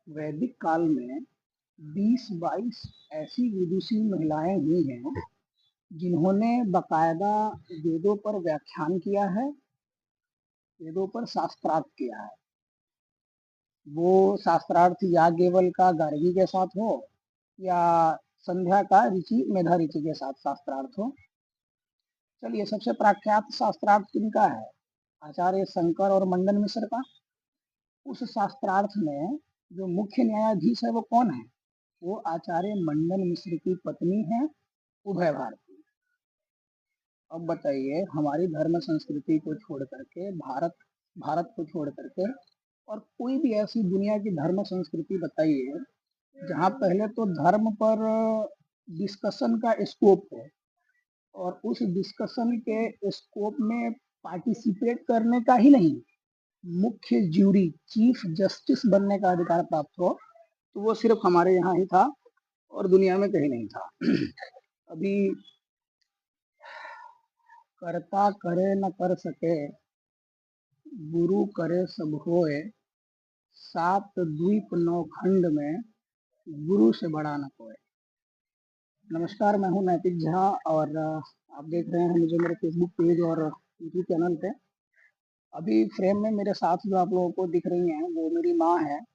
वैदिक काल में 20-22 ऐसी विदुषी महिलाएं हुई हैं जिन्होंने बकायदा वेदों पर व्याख्यान किया है, वेदों पर शास्त्रार्थ किया है। वो शास्त्रार्थ याज्ञवल्क्य का गार्गी के साथ हो या संध्या का ऋषि मेधा ऋषि के साथ शास्त्रार्थ हो। चलिए, सबसे प्रख्यात शास्त्रार्थ किनका है? आचार्य शंकर और मंडन मिश्र का। उस शास्त्रार्थ में जो मुख्य न्यायाधीश है वो कौन है? वो आचार्य मंडन मिश्र की पत्नी है उभय भारती। अब बताइए, हमारी धर्म संस्कृति को छोड़ करके भारत को छोड़ करके और कोई भी ऐसी दुनिया की धर्म संस्कृति बताइए जहाँ पहले तो धर्म पर डिस्कशन का स्कोप हो और उस डिस्कशन के स्कोप में पार्टिसिपेट करने का ही नहीं, मुख्य ज्यूरी चीफ जस्टिस बनने का अधिकार प्राप्त हो, तो वो सिर्फ हमारे यहाँ ही था और दुनिया में कहीं नहीं था। अभी करता करे न कर सके, गुरु करे सब होए, 7 द्वीप 9 खंड में गुरु से बड़ा न कोई। नमस्कार, मैं हूं नैतिक झा और आप देख रहे हैं मुझे मेरे फेसबुक पेज और यूट्यूब चैनल पे। अभी फ्रेम में मेरे साथ जो आप लोगों को दिख रही हैं वो मेरी माँ है,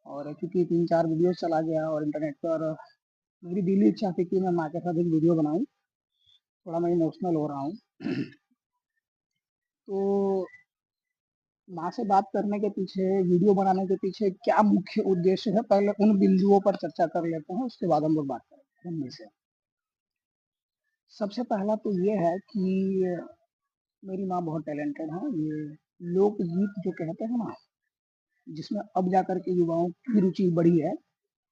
और क्योंकि 3-4 वीडियो चला गया और इंटरनेट पर मेरी दिली इच्छा थी कि मैं माँ के साथ एक वीडियो बनाऊं। थोड़ा मैं इमोशनल हो रहा हूँ। तो माँ से बात करने के पीछे, वीडियो बनाने के पीछे क्या मुख्य उद्देश्य है, पहले उन बिंदुओं पर चर्चा कर लेते हैं, उसके बाद हम लोग बात करेंगे उनमें से। सबसे पहला तो ये है कि मेरी माँ बहुत टैलेंटेड है। ये लोकगीत जो कहते हैं ना, जिसमें अब जाकर के युवाओं की रुचि बढ़ी है,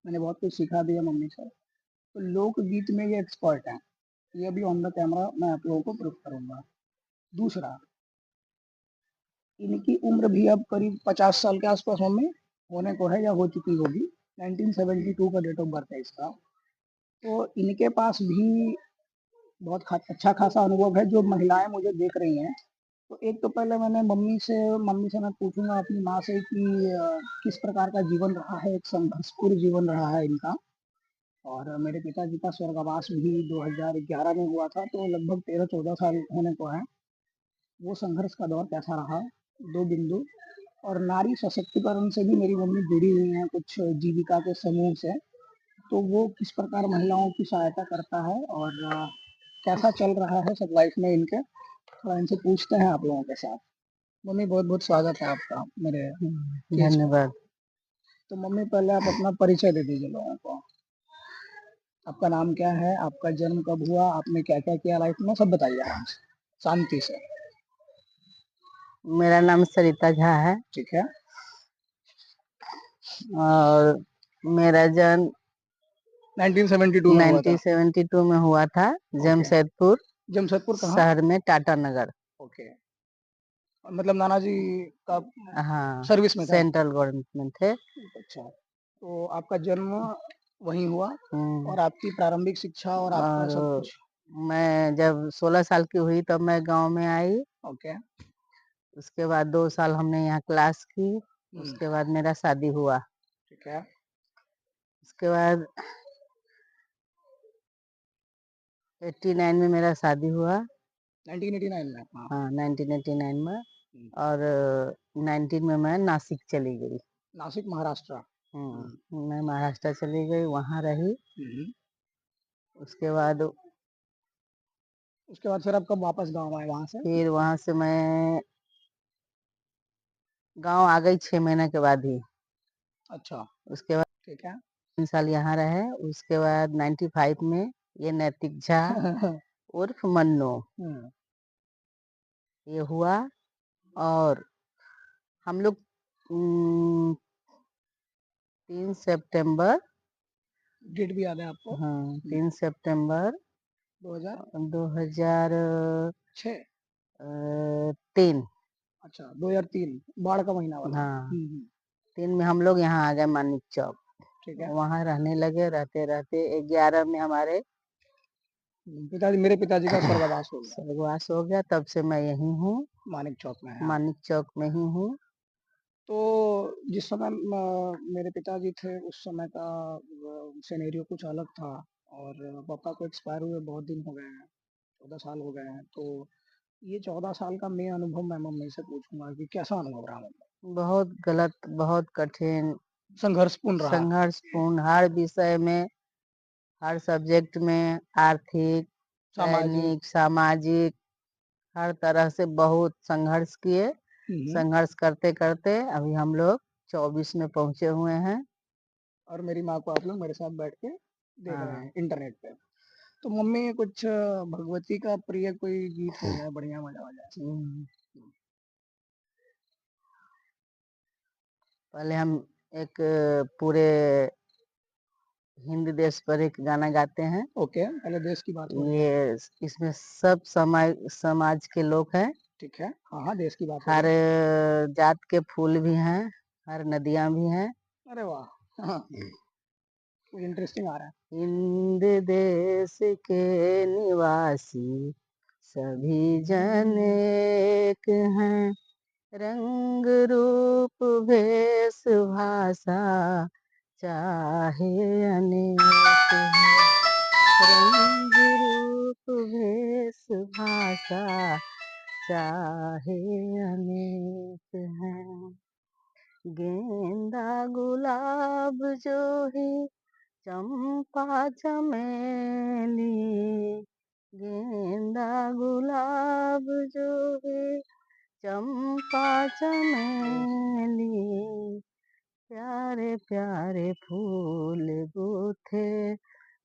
मैंने बहुत कुछ सिखा दिया मम्मी से, तो लोकगीत में ये एक्सपर्ट है। ये भी ऑन द कैमरा मैं आप लोगों को प्रूफ करूंगा। दूसरा, इनकी उम्र भी अब करीब 50 साल के आसपास मम्मी होने को है या हो चुकी होगी। 1972 का डेट ऑफ बर्थ है इसका। तो इनके पास भी बहुत अच्छा खासा अनुभव है। जो महिलाएं मुझे देख रही हैं, तो एक तो पहले मैंने मम्मी से मैं पूछूंगा अपनी माँ से कि किस प्रकार का जीवन रहा है, एक संघर्षपूर्ण जीवन रहा है इनका। और मेरे पिताजी का स्वर्गवास भी 2011 में हुआ था, तो लगभग 13-14 साल होने को है। वो संघर्ष का दौर कैसा रहा, 2 बिंदु। और नारी सशक्तिकरण से भी मेरी मम्मी जुड़ी हुई हैं कुछ जीविका के समूह से, तो वो किस प्रकार महिलाओं की सहायता करता है और कैसा चल रहा है सब लाइफ में इनके, थोड़ा इनसे पूछते हैं आप लोगों के साथ। मम्मी, बहुत बहुत स्वागत है आपका मेरे केस पर। धन्यवाद। तो मम्मी, पहले आप अपना परिचय दे दीजिए लोगों को। आपका नाम क्या है, आपका जन्म कब हुआ, आपने क्या क्या किया लाइफ में, सब बताइए आराम से, शांति से। मेरा नाम सरिता झा है ठीक है। और मेरा जन्म 1972 में हुआ था। 1972 में हुआ था, ओके। जमशेदपुर जमशेदपुर कहाँ? शहर में, टाटा नगर। ओके। मतलब नाना जी का हाँ, सर्विस में था? सेंट्रल गवर्नमेंट में थे। अच्छा, तो आपका जन्म वहीं हुआ और हम्म, आपकी प्रारंभिक शिक्षा और आपका सब और कुछ? मैं जब 16 साल की हुई तब मैं गांव में आई। ओके। उसके बाद 2 साल हमने यहाँ क्लास की। हम्म। उसके बाद मेरा शादी हुआ। ठीक है। उसके बाद 89 में मेरा शादी हुआ। 1989 में? हाँ। हाँ, 1989 में। हम्म। और 19 में मैं नासिक चली गई। नासिक, महाराष्ट्र? हम्म। मैं महाराष्ट्र चली गई, वहाँ रही। हम्म। उसके बाद उसके बाद फिर आप कब वापस गांव आए वहां से? फिर वहाँ से मैं गांव आ गई 6 महीने के बाद ही। अच्छा। उसके बाद ठीक है। 3 साल यहाँ रहे। उसके बाद 95 में ये नैतिक झा उर्फ मन्नू हम्म। ये हुआ। और हम लोग 3 सितंबर, डेट भी याद है आपको? हाँ 3 सितंबर 2006? 2003। अच्छा, 2003 बाढ़ का महीना वाला? हाँ, 3 में हम लोग यहाँ आ गए मानिक चौक। ठीक है। वहाँ रहने लगे। रहते रहते 11 में हमारे मेरे पिताजी का स्वर्गवास हो गया। स्वर्गवास हो गया। तब से मैं यहीं हूँ, मानिक चौक में है आप? मानिक चौक में ही हूँ। तो जिस समय मेरे पिताजी थे उस समय का सिनेरियो कुछ अलग था और पापा को एक्सपायर हुए बहुत दिन हो गए हैं, 14 साल हो गए हैं। तो ये 14 साल का मैं अनुभव मैं मम्मी से पूछूँगा कि कैसा अनुभव रहा मम्मी? बहुत गलत, बहुत कठिन, संघर्षपूर्ण रहा, संघर्षपूर्ण हर विषय में, हर सब्जेक्ट में, आर्थिक, सामाजिक। दैनिक, सामाजिक, हर तरह से बहुत संघर्ष किए। हुँ, हुँ। संघर्ष करते-करते अभी हम लोग 24 में पहुँचे हुए हैं। और मेरी माँ को आप लोग मेरे साथ बैठ के देख रहे हाँ। हैं इंटरनेट पे। तो मम्मी कुछ भगवती का प्रिय कोई गीत हो जाए बढ़िया मज़ा आ जाए। हुँ। पहले हम एक पूरे हिंद देश पर एक गाना गाते हैं। ओके, पहले देश की बात हो रही है। ये इसमें सब समाज के लोग हैं। ठीक है। हाँ, हाँ, देश की बात हो हर रही है। जात के फूल भी हैं, हर नदियाँ भी हैं। अरे वाह! हाँ, कुछ इंटरेस्टिंग आ रहा है। हिंद देश के निवासी सभी जन एक हैं, रंग रूप भेष भाषा चाहे अनेक हैं। रंग रूप भेष भाषा चाहे अनेक हैं। गेंदा गुलाब जो है चंपा चमेली, गेंदा गुलाब जो है चंपा चमेली, प्यारे प्यारे फूल गूथे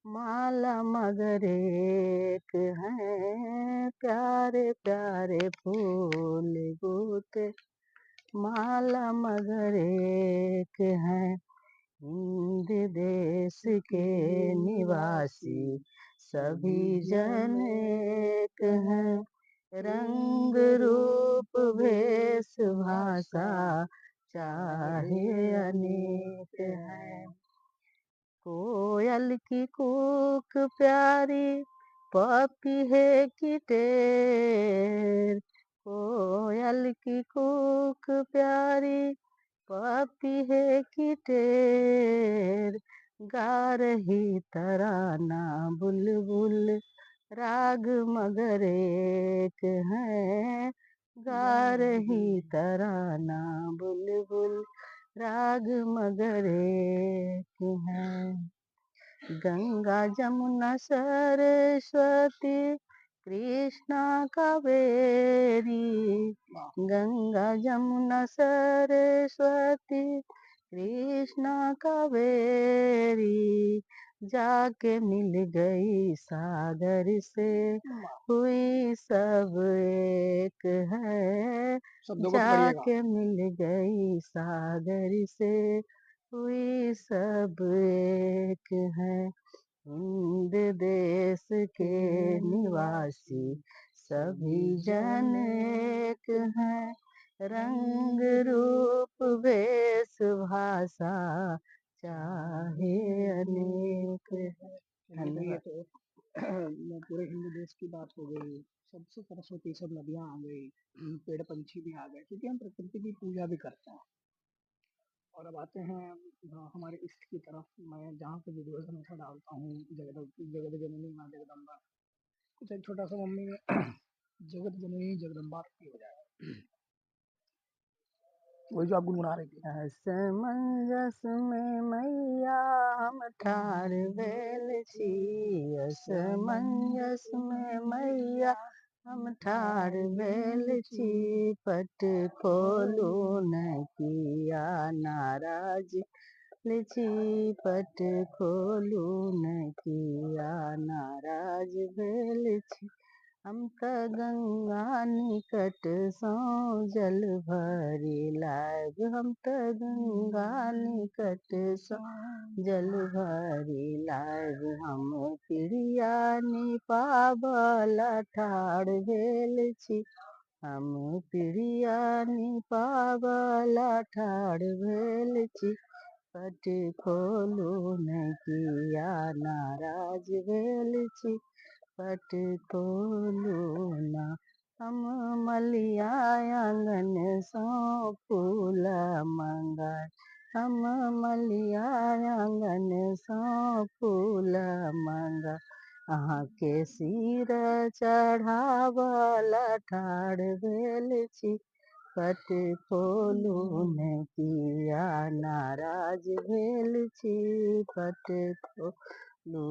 माला मगर एक है, प्यारे प्यारे फूल गूथे माला मगर एक है। हिंद देश के निवासी सभी जन एक हैं, रंग रूप भेष भाषा चाहे अनेक हैं। कोयल की कूक प्यारी पपीहे की टेर, कोयल की कूक प्यारी पपीहे की टेर, गा रही तराना बुलबुल राग मगर एक है, गा रही तराना बुलबुल राग मगर एक है। गंगा जमुना सरस्वती कृष्णा कावेरी, वाह! गंगा जमुना सरस्वती कृष्णा कावेरी, जाके मिल गई सागर से वाह! हुई सब एक है, शब्दों को पकड़िएगा। जाके मिल गई सागर से हुई सब एक है। हिंद देश के निवासी सभी जन एक हैं, रंग रूप भेष भाषा चाहे अनेक है। चलिए तो ये धन्यवाद। तो पूरे हिंद देश की बात हो गई। सबसे सरस्वती सब नदियाँ आ गई, पेड़ पंछी भी आ गए क्योंकि हम प्रकृति की पूजा भी करते हैं। और अब आते हैं हमारे इष्ट की तरफ। मैं जहाँ पे वीडियोज़ हमेशा डालता हूँ जगत जननी माँ जगदम्बा, कुछ एक छोटा सा मम्मी में जगत जननी जगदम्बा की हो जाए। वही जो आप गुनगुना रही थी। असमंजस में मैया हम ठाड़ भेल छी, असमंजस में मैया हम ठाड़ भेल छी, पट खोलू न किया नाराज छी, पट खोलू न किया नाराज भेल छी। हम त गंगा निकट सौ जल भरी लाग, हम त गंगा निकट सौ जल भरी लाग, हम पिड़िया निपाबल ठाढ़ भेल छी, हम पिड़िया निपाबल ठाढ़ भेल छी, पट खोलू न किया नाराज भेल छी, पट खोलू ना। हम मलिया आंगन सो फूल मंगाए, हम मलिया आंगन सो फूल मंगाए। आके सिर चढ़ावल ठाड़ भेल छी, पट खोलू ने किया नाराज भेल छी, पट खोलू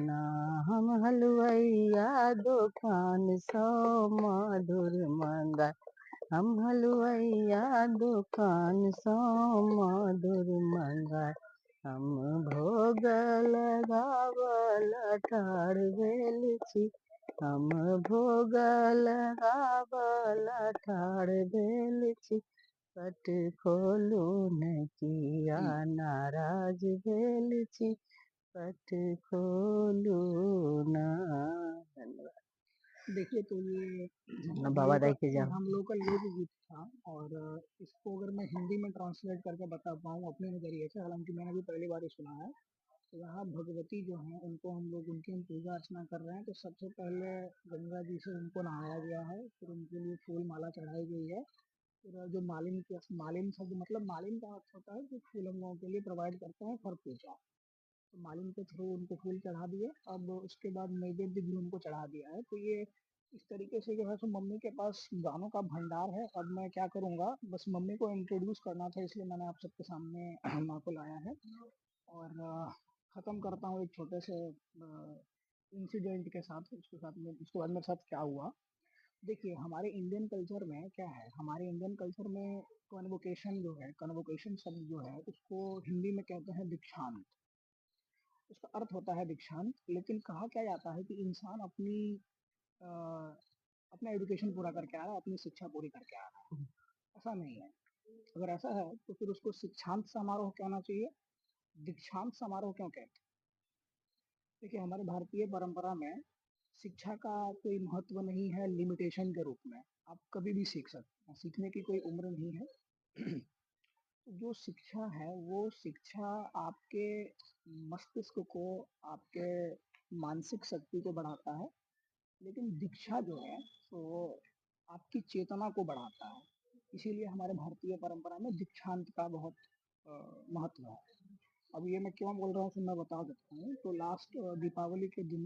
ना। हम हलुवैया दुकान सो मधुर मंगाए, हम हलुवैया दुकान सो मधुर मंगाए। हम भोग लगावल ठाड़ भेल छी, हम भोग लगावल ठाड़ भेल छी, पट खोलू ने किया नाराज भेल छी, पट खोलू ना। धन्यवाद। देखिए तो ये बाबा दाई के जाओ। हम लोग का लोकगीत था, और इसको अगर मैं हिंदी में ट्रांसलेट करके बता पाऊँ अपने नज़रिए से, हालांकि मैंने भी पहली बार ही सुना है। तो यहाँ भगवती जो है उनको हम लोग उनकी हम पूजा अर्चना कर रहे हैं। तो सबसे पहले गंगा जी से उनको नहाया गया है, फिर उनके लिए फूल माला चढ़ाई गई है। फिर जो मालिन शब्द मतलब मालिन का अर्थ होता है जो फूल हम लोगों के लिए प्रोवाइड करते हैं फॉर पूजा। तो मालिन के थ्रू उनको फूल चढ़ा दिए। अब उसके बाद नैवेद्य भी उनको चढ़ा दिया है। तो ये इस तरीके से जो है सो मम्मी के पास गानों का भंडार है। अब मैं क्या करूँगा, बस मम्मी को इंट्रोड्यूस करना था, इसलिए मैंने आप सबके सामने माँ को लाया है। और ख़त्म करता हूँ एक छोटे से इंसिडेंट के साथ। उसके बाद मेरे साथ क्या हुआ। देखिए हमारे इंडियन कल्चर में क्या है, हमारे इंडियन कल्चर में कन्वोकेशन जो है, कन्वोकेशन शब्द जो है उसको हिंदी में कहते हैं दीक्षांत। उसका अर्थ होता है दीक्षांत। लेकिन कहा क्या जाता है कि इंसान अ, अपना एजुकेशन पूरा करके आ रहा है, अपनी शिक्षा पूरी करके आ रहा है। ऐसा नहीं है। अगर ऐसा है तो फिर उसको शिक्षांत समारोह कहना चाहिए, दीक्षांत समारोह क्यों कहते हैं। देखिए हमारे भारतीय परंपरा में शिक्षा का कोई महत्व नहीं है लिमिटेशन के रूप में। आप कभी भी सीख सकते हैं, सीखने की कोई उम्र नहीं है। जो शिक्षा है वो शिक्षा आपके मस्तिष्क को, आपके मानसिक शक्ति को बढ़ाता है। लेकिन दीक्षा जो है तो आपकी चेतना को बढ़ाता है। इसीलिए हमारे भारतीय परंपरा में दीक्षांत का बहुत महत्व है। अब ये मैं क्यों बोल रहा हूँ, मैं बता देता हूँ। तो लास्ट दीपावली के दिन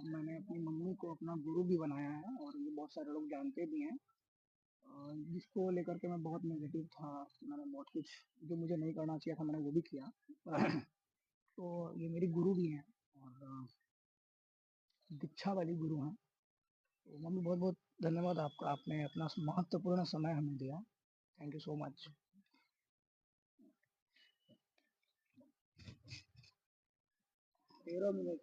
मैंने अपनी मम्मी को अपना गुरु भी बनाया है, और ये बहुत सारे लोग जानते भी हैं। जिसको लेकर के मैं बहुत नेगेटिव था। मैंने बहुत कुछ जो मुझे नहीं करना चाहिए था मैंने वो भी किया। तो ये मेरी गुरु भी हैं, और दीक्षा वाली गुरु हैं। तो मम्मी बहुत बहुत धन्यवाद आपका, आपने अपना महत्वपूर्ण समय हमें दिया। Thank you so much. 13 minute